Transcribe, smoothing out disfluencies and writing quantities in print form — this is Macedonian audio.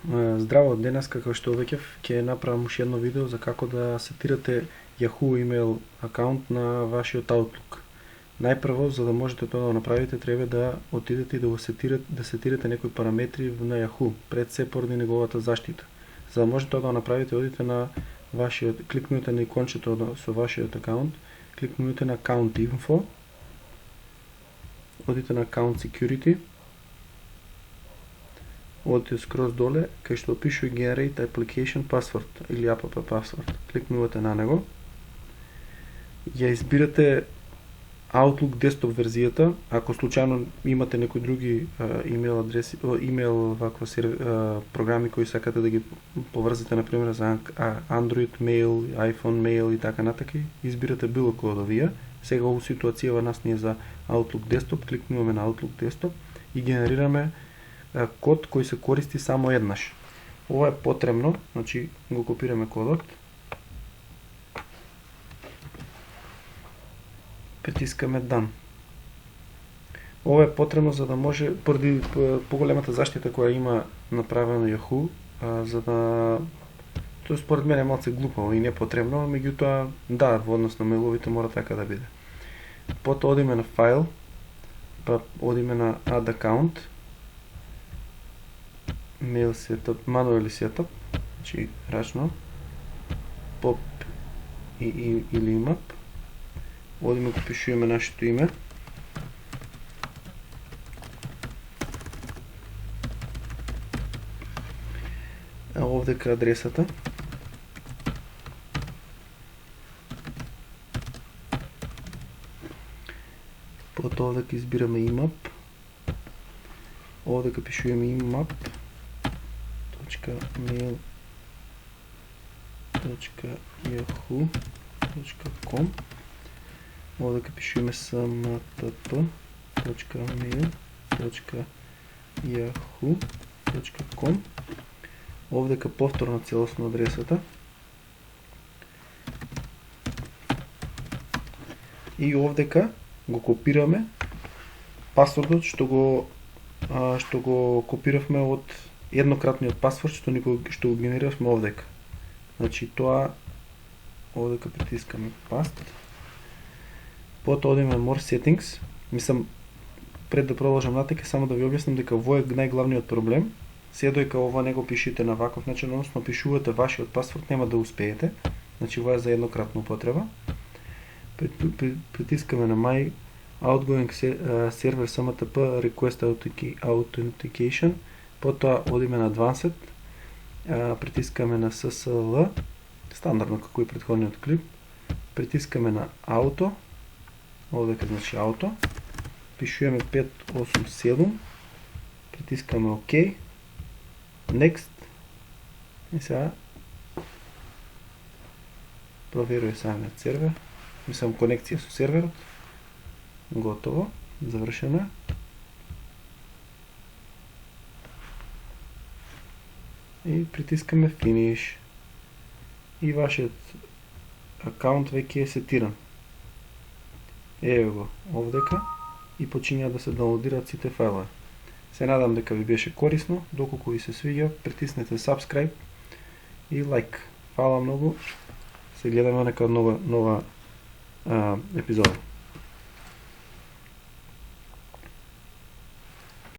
Здраво, денес како што веќе ќе направам уште едно видео за како да сетирате Yahoo email акаунт на вашиот Outlook. Најпрво, за да можете тоа да го направите, треба да отидете и да сетирате некои параметри на Yahoo, пред се поради неговата заштита. За да можете тоа да го направите, одите на кликнете на икончето со вашиот акаунт, кликнете на Account Info, одите на Account Security, одите скроз доле, кај што пише Generate Application Password или App Password. Кликнувате на него. Ја избирате Outlook Desktop верзијата. Ако случајно имате некои други имейл адреси, имейл програми кои сакате да ги поврзате, например за Android Mail, iPhone Mail и така натака, избирате било кој од овие. Сега оваа ситуацијава нас ни е за Outlook Desktop, кликнуваме на Outlook Desktop и генерираме код кој се користи само еднаш. Ова е потребно, значи го копираме кодот. Притискаме Done. Ова е потребно за да може, поради поголемата заштита која има направено Yahoo, за да тоа според мене е малце глупаво и непотребно, меѓутоа да, во однос на мейловите мора така да биде. Потоа одиме на файл, па одиме на Add Account, Mail Setup, Manual Setup, значи рачно, POP или IMAP. Одиме го пишуваме нашето име. Овдека адресата. Потоа овдека избираме IMAP. Овдека пишуваме imap.mail.yahoo.com. Овдека пишуваме smtp.mail.yahoo.com. Овдека повторно целосно адресата. И овдека го копираме пасвордот што го копиравме од еднократниот пасворд што го генериравме овдека. Значи тоа овдека притискаме Paste. Потоа одиме More Settings. Мислам, пред да продолжам натака, само да ви објаснам дека во е најглавниот проблем. Се доека ова не го пишете на ваков начин, односно пишувате вашиот пасворд, нема да успеете. Значи ова е за еднократна употреба. Притискаме на My Outgoing Server SMTP Request Authentication. Потоа одиме на Advanced. Притискаме на SSL, стандардно како и претходниот клип. Притискаме на Auto. Овдека значи Auto. Пишуваме 587. Притискаме ОК. Next. И сега проверува самиот сервер. Мислам конекција со серверот. Готово. Завршено е. И притискаме Finish. И вашиот акаунт веќе е сетиран. Еве го овдека и почињаат да се даунлодираат сите фајлови. Се надам дека ви беше корисно. Доколку ви се свиѓа, притиснете subscribe и лайк. Фала многу. Се гледаме нека нова епизода.